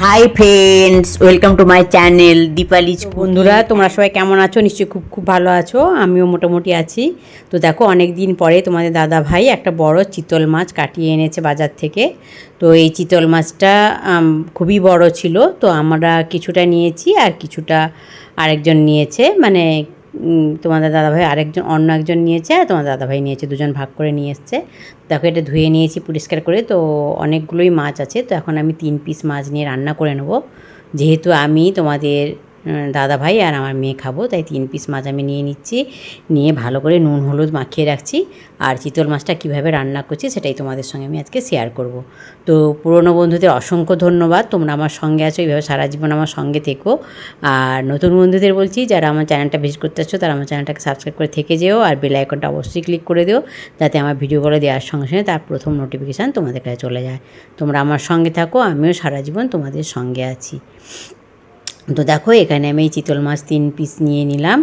High friends, welcome to my channel Deepali's. বন্ধুরা, তোমরা সবাই কেমন আছো? নিশ্চয়ই খুব খুব ভালো আছো। আমিও মোটামুটি আছি। তো দেখো, অনেক দিন পরে তোমাদের দাদা ভাই একটা বড় চিতল মাছ কাটিয়ে এনেছে বাজার থেকে। তো এই চিতল মাছটা খুবই বড় ছিল। তো আমরা কিছুটা নিয়েছি আর কিছুটা আরেকজন নিয়েছে, মানে তোমাদের দাদাভাই আরেকজন অন্য একজন নিয়েছে আর তোমাদের দাদাভাই নিয়েছে, দুজন ভাগ করে নিয়ে এসছে। দেখো, এটা ধুয়ে নিয়েছি পরিষ্কার করে। তো অনেকগুলোই মাছ আছে। তো এখন আমি 3 পিস মাছ নিয়ে রান্না করে নেব। যেহেতু আমি তোমাদের দাদাভাই আর আমার মেয়ে খাবো, তাই 3 পিস মাছ আমি নিয়ে নিচ্ছি। নিয়ে ভালো করে নুন হলুদ মাখিয়ে রাখছি। আর চিতল মাছটা কীভাবে রান্না করছি সেটাই তোমাদের সঙ্গে আমি আজকে শেয়ার করব। তো পুরনো বন্ধুদের অসংখ্য ধন্যবাদ, তোমরা আমার সঙ্গে আছো, এইভাবে সারা জীবন আমার সঙ্গে থেকো। আর নতুন বন্ধুদের বলছি, যারা আমার চ্যানেলটা ভিজিট করতে আসছো তারা আমার চ্যানেলটাকে সাবস্ক্রাইব করে থেকে যেও, আর বেল আইকনটা অবশ্যই ক্লিক করে দিও, যাতে আমার ভিডিওগুলো দেওয়ার সঙ্গে সঙ্গে তার প্রথম নোটিফিকেশান তোমাদের কাছে চলে যায়। তোমরা আমার সঙ্গে থাকো, আমিও সারা জীবন তোমাদের সঙ্গে আছি। তো দেখো, এখানে আমি এই চিতল মাছ 3 পিস নিয়ে নিলাম।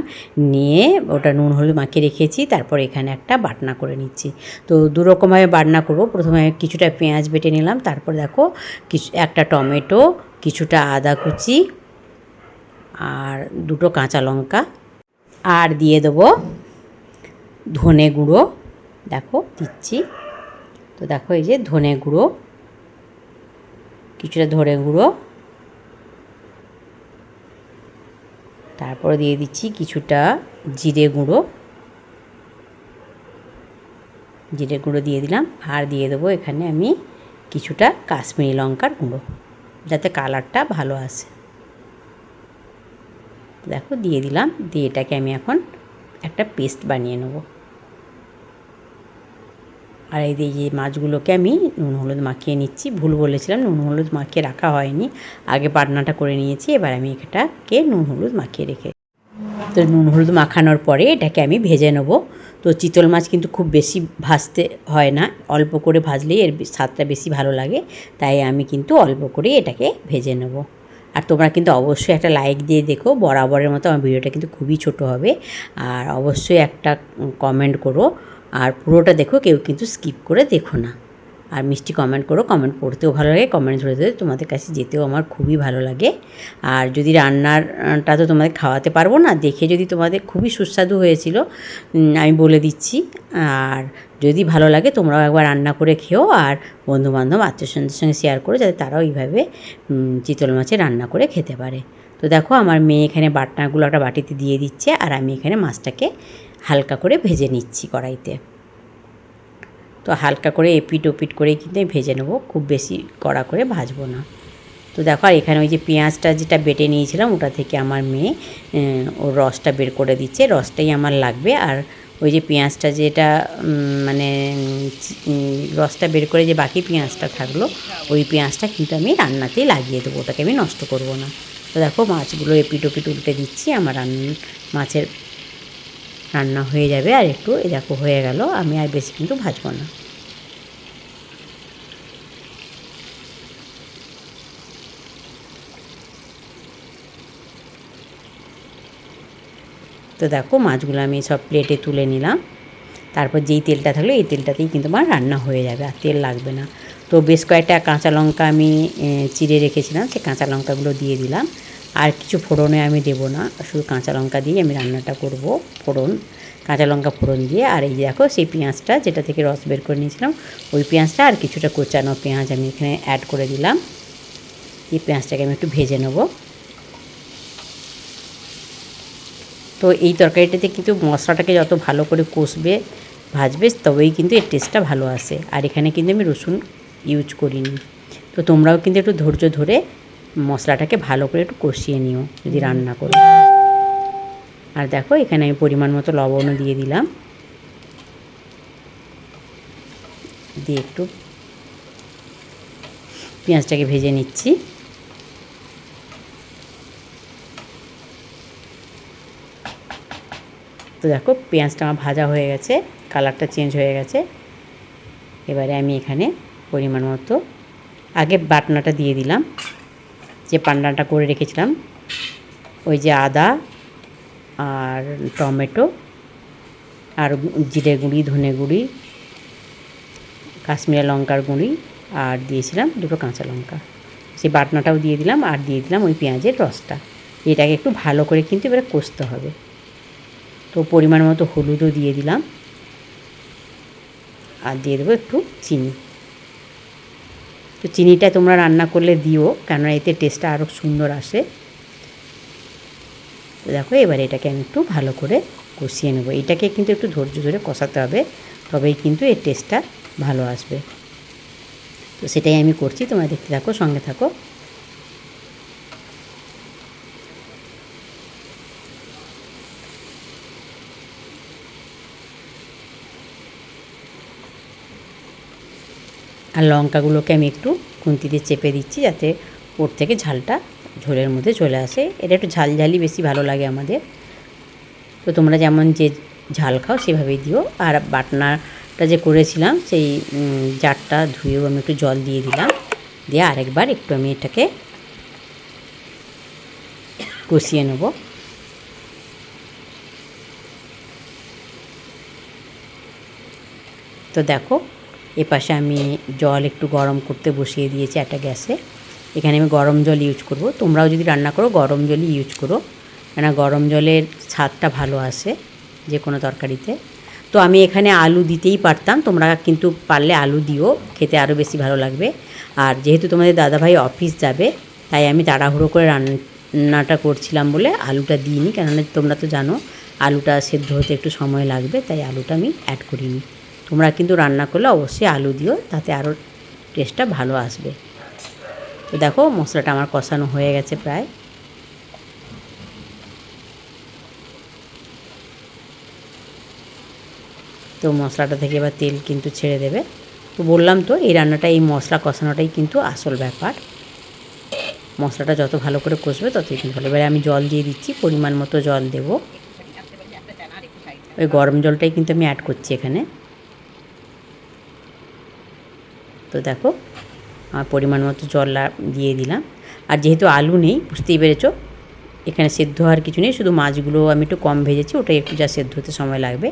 নিয়ে ওটা নুন হলুদ মাখিয়ে রেখেছি। তারপর এখানে একটা বাটনা করে নিচ্ছি। তো দুরকমভাবে বাটনা করব। প্রথমে কিছুটা পেঁয়াজ বেটে নিলাম। তারপর দেখো, একটা টমেটো, কিছুটা আদা কুচি আর 2টো কাঁচা লঙ্কা, আর দিয়ে দেবো ধনে গুঁড়ো। দেখো দিচ্ছি। তো দেখো, এই যে ধনে গুঁড়ো, কিছুটা ধনে গুঁড়ো, তারপরে দিয়ে দিচ্ছি কিছুটা জিরে গুঁড়ো, জিরে গুঁড়ো দিয়ে দিলাম। আর দিয়ে দেবো এখানে আমি কিছুটা কাশ্মীরি লঙ্কার গুঁড়ো, যাতে কালারটা ভালো আসে। দেখো দিয়ে দিলাম। দিয়ে এটাকে আমি এখন একটা পেস্ট বানিয়ে নেব। আর এই যে মাছগুলোকে আমি নুন হলুদ মাখিয়ে নিচ্ছি। ভুল বলেছিলাম, নুন হলুদ মাখিয়ে রাখা হয়নি, আগে বাটনাটা করে নিয়েছি। এবার আমি এটাকে নুন হলুদ মাখিয়ে রেখে, তো নুন হলুদ মাখানোর পরে এটাকে আমি ভেজে নেব। তো চিতল মাছ কিন্তু খুব বেশি ভাজতে হয় না, অল্প করে ভাজলেই এর স্বাদটা বেশি ভালো লাগে। তাই আমি কিন্তু অল্প করে এটাকে ভেজে নেব। আর তোমরা কিন্তু অবশ্যই একটা লাইক দিয়ে দেখো, বরাবরের মতো আমার ভিডিওটা কিন্তু খুবই ছোট হবে। আর অবশ্যই একটা কমেন্ট করো, আর পুরোটা দেখো, কেউ কিন্তু স্কিপ করে দেখো না। আর মিষ্টি কমেন্ট করো, কমেন্ট পড়তেও ভালো লাগে, কমেন্ট ধরে তোমাদের কাছে যেতেও আমার খুবই ভালো লাগে। আর যদি রান্নাটা তো তোমাদের খাওয়াতে পারবো না, দেখে যদি তোমাদের খুবই সুস্বাদু হয়েছিল আমি বলে দিচ্ছি। আর যদি ভালো লাগে তোমরাও একবার রান্না করে খেও, আর বন্ধুবান্ধব আত্মীয়স্বজনদের সঙ্গে শেয়ার করো, যাতে তারাও এইভাবে চিতল মাছে রান্না করে খেতে পারে। তো দেখো, আমার মেয়ে এখানে বাটনাগুলো একটা বাটিতে দিয়ে দিচ্ছে, আর আমি এখানে মাছটাকে হালকা করে ভেজে নিচ্ছি কড়াইতে। তো হালকা করে এপিট ওপিট করে কিন্তু ভেজে নেবো, খুব বেশি কড়া করে ভাজবো না। তো দেখো, আর এখানে ওই যে পেঁয়াজটা যেটা বেটে নিয়েছিলাম, ওটা থেকে আমার মেয়ে ওর রসটা বের করে দিচ্ছে। রসটাই আমার লাগবে। আর ওই যে পেঁয়াজটা যেটা মানে রসটা বের করে যে বাকি পেঁয়াজটা থাকলো, ওই পেঁয়াজটা কিন্তু আমি রান্নাতেই লাগিয়ে দেবো, ওটাকে আমি নষ্ট করব না। তো দেখো, মাছগুলো এপিট ওপিট উল্টে দিচ্ছি। আমার মাছের রান্না হয়ে যাবে। আর একটু এই দেখো হয়ে গেল, আমি আর বেশি কিন্তু ভাজবো না। তো দেখো, মাছগুলো আমি সব প্লেটে তুলে নিলাম। তারপর যেই তেলটা থাকলো এই তেলটাতেই কিন্তু আমার রান্না হয়ে যাবে, আর তেল লাগবে না। তো বেশ কয়েকটা কাঁচা লঙ্কা আমি চিড়ে রেখেছিলাম, সেই কাঁচা লঙ্কাগুলো দিয়ে দিলাম। আর কিছু ফোড়নে আমি দেবো না, শুধু কাঁচা লঙ্কা দিয়ে আমি রান্নাটা করব। ফোড়ন, কাঁচা লঙ্কা ফোড়ন দিয়ে। আর এই দেখো, সেই পেঁয়াজটা যেটা থেকে রস বের করে নিয়েছিলাম, ওই পেঁয়াজটা আর কিছুটা কোচানো পেঁয়াজ আমি এখানে অ্যাড করে দিলাম। এই পেঁয়াজটাকে আমি একটু ভেজে নেব। তো এই তরকারিটাতে কিন্তু মশলাটাকে যত ভালো করে কষবে ভাজবে, তবেই কিন্তু এর টেস্টটা ভালো আসে। আর এখানে কিন্তু আমি রসুন ইউজ করিনি। তো তোমরাও কিন্তু একটু ধৈর্য ধরে মশলাটাকে ভালো করে একটু কষিয়ে নিও যদি রান্না করো। আর দেখো, এখানে আমি পরিমাণ মতো লবণও দিয়ে দিলাম, দিয়ে একটু পেঁয়াজটাকে ভেজে নিচ্ছি। তো দেখো, পেঁয়াজটা আমার ভাজা হয়ে গেছে, কালারটা চেঞ্জ হয়ে গেছে। এবারে আমি এখানে পরিমাণ মতো আগে বাটনাটা দিয়ে দিলাম, যে বাটনাটা করে রেখেছিলাম, ওই যে আদা আর টমেটো আর জিরে গুঁড়ি, ধনে গুঁড়ি, কাশ্মীরি লঙ্কার গুঁড়ি, আর দিয়েছিলাম 2টো কাঁচা লঙ্কা। সেই বাটনাটাও দিয়ে দিলাম, আর দিয়ে দিলাম ওই পেঁয়াজের রসটা। এটাকে একটু ভালো করে কিন্তু এবারে কষতে হবে। তো পরিমাণ মতো হলুদও দিয়ে দিলাম, আর দিয়ে দেবো একটু চিনি। তো চিনিটা তোমরা রান্না করলে দিও, কেননা এতে টেস্টটা আরও সুন্দর আসে। তো দেখো এবারে এটাকে আমি একটু ভালো করে কষিয়ে নেবো। এটাকে কিন্তু একটু ধৈর্য ধরে কষাতে হবে, তবেই কিন্তু এর টেস্টটা ভালো আসবে। তো সেটাই আমি করছি, তোমরা দেখতে থাকো, সঙ্গে থাকো। আর লঙ্কাগুলোকে আমি একটু খুন্তি দিয়ে চেপে দিচ্ছি, যাতে ওর থেকে ঝালটা ঝোলের মধ্যে চলে আসে। এটা একটু ঝালঝালি বেশি ভালো লাগে আমাদের। তো তোমরা যেমন যে ঝাল খাও সেভাবেই দিও। আর বাটনাটা যে করেছিলাম সেই জারটা ধুয়েও আমি একটু জল দিয়ে দিলাম, দিয়ে আরেকবার একটু আমি এটাকে কষিয়ে নেব। তো দেখো এপাশে আমি জল একটু গরম করতে বসিয়ে দিয়েছি একটা গ্যাসে। এখানে আমি গরম জল ইউজ করব। তোমরাও যদি রান্না করো গরম জলই ইউজ করো, কেন গরম জলের স্বাদটা ভালো আসে যে কোনো তরকারিতে। তো আমি এখানে আলু দিতেই পারতাম, তোমরা কিন্তু পারলে আলু দিও, খেতে আরও বেশি ভালো লাগবে। আর যেহেতু তোমাদের দাদাভাই অফিস যাবে, তাই আমি তাড়াহুড়ো করে রান্নাটা করছিলাম বলে আলুটা দিইনি, কেননা তোমরা তো জানো আলুটা সেদ্ধ হতে একটু সময় লাগবে, তাই আলুটা আমি অ্যাড করিনি। তোমরা কিন্তু রান্না করলে অবশ্যই আলু দিও, তাতে আরও টেস্টটা ভালো আসবে। তো দেখো মশলাটা আমার কষানো হয়ে গেছে প্রায়। তো মশলাটা থেকে এবার তেল কিন্তু ছেড়ে দেবে। তো বললাম তো এই রান্নাটা এই মশলা কষানোটাই কিন্তু আসল ব্যাপার। মশলাটা যত ভালো করে কষবে ততই কিন্তু ভালো। এবারে আমি জল দিয়ে দিচ্ছি, পরিমাণ মতো জল দেব। ওই গরম জলটাই কিন্তু আমি অ্যাড করছি এখানে। তো দেখো আমার পরিমাণ মতো জল দিয়ে দিলাম। আর যেহেতু আলু নেই, বুঝতেই পেরেছো এখানে সেদ্ধ হওয়ার কিছু নেই, শুধু মাছগুলো আমি একটু কম ভেজেছি, ওটাই একটু যা সেদ্ধ হতে সময় লাগবে,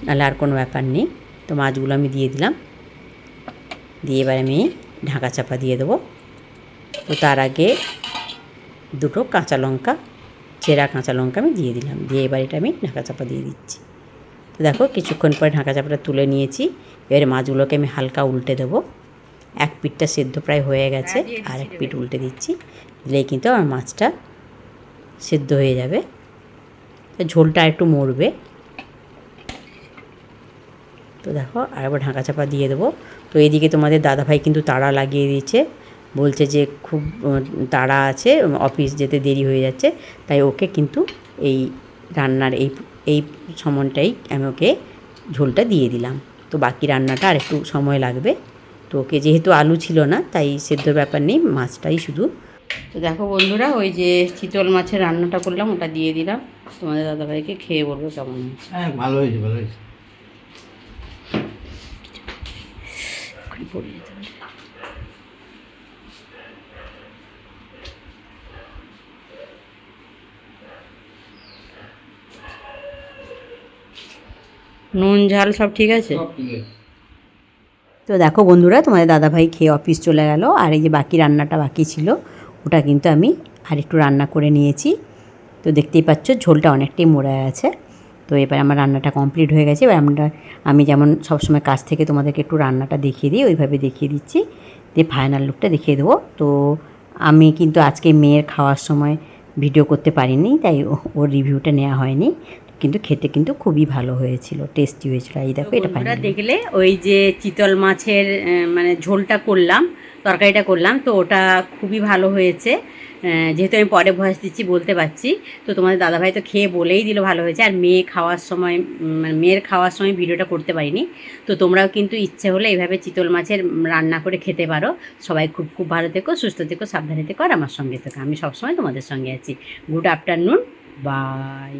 নাহলে আর কোনো ব্যাপার নেই। তো মাছগুলো আমি দিয়ে দিলাম, দিয়ে এবার আমি ঢাকা চাপা দিয়ে দেবো। তো তার আগে দুটো কাঁচা লঙ্কা, চেরা কাঁচা লঙ্কা আমি দিয়ে দিলাম, দিয়ে এবার এটা আমি ঢাকা চাপা দিয়ে দিচ্ছি। তো দেখো কিছুক্ষণ পরে ঢাকা চাপাটা তুলে নিয়েছি। এবারে মাছগুলোকে আমি হালকা উল্টে দেবো। এক পিঠটা সেদ্ধ প্রায় হয়ে গেছে, আর এক পিঠ উল্টে দিচ্ছি, দিলেই কিন্তু আমার মাছটা সেদ্ধ হয়ে যাবে। ঝোলটা একটু মরবে। তো দেখো আরেকবার ঢাকা চাপা দিয়ে দেবো। তো এইদিকে তোমাদের দাদাভাই কিন্তু তাড়া লাগিয়ে দিয়েছে, বলছে যে খুব তাড়া আছে, অফিস যেতে দেরি হয়ে যাচ্ছে, তাই ওকে কিন্তু এই রান্নার এই সময়টাই আমি ওকে ঝোলটা দিয়ে দিলাম। তো বাকি রান্নাটা আর একটু সময় লাগবে। তো ওকে যেহেতু আলু ছিল না, তাই সেদ্ধর ব্যাপার নেই, মাছটাই শুধু। তো দেখো বন্ধুরা, ওই যে চিতল মাছের রান্নাটা করলাম ওটা দিয়ে দিলাম। তোমাদের দাদাভাইকে খেয়ে বলবো কেমন হয়েছে। হ্যাঁ ভালো হয়েছে, ভালো হয়েছে। পড়ে যেতে পারে। নুন ঝাল সব ঠিক আছে। সব ঠিক আছে। তো দেখো বন্ধুরা, তোমাদের দাদাভাই খেয়ে অফিস চলে গেল, আর এই যে বাকি রান্নাটা বাকি ছিল ওটা কিন্তু আমি আরেকটু রান্না করে নিয়েছি। তো দেখতেই পাচ্ছ ঝোলটা অনেকটাই মরে আছে। তো এবার আমার রান্নাটা কমপ্লিট হয়ে গেছে। এবার আমি যেমন সবসময় কাছ থেকে তোমাদেরকে একটু রান্নাটা দেখিয়ে দিই, ওইভাবে দেখিয়ে দিচ্ছি, দিয়ে ফাইনাল লুকটা দেখিয়ে দেবো। তো আমি কিন্তু আজকে মেয়ের খাওয়ার সময় ভিডিও করতে পারিনি, তাই ওর রিভিউটা নেওয়া হয়নি, কিন্তু খেতে কিন্তু খুবই ভালো হয়েছিল, টেস্টি হয়েছিল। এই দেখো এটা ফাইনাল। দেখলে ওই যে চিতল মাছের মানে ঝোলটা করলাম, তরকারিটা করলাম, তো ওটা খুবই ভালো হয়েছে। যেহেতু আমি পরে ভয়েস দিচ্ছি বলতে পারছি। তো তোমাদের দাদাভাই তো খেয়ে বলেই দিল ভালো হয়েছে। আর মেয়ে খাওয়ার সময় মানে মেয়ের খাওয়ার সময় ভিডিওটা করতে পারিনি। তো তোমরাও কিন্তু ইচ্ছে হলে এইভাবে চিতল মাছের রান্না করে খেতে পারো। সবাই খুব খুব ভালো থেকো, সুস্থ থেকো, সাবধানে থেকো, আর আমার সঙ্গে থেকো। আমি সবসময় তোমাদের সঙ্গে আছি। Good afternoon, by.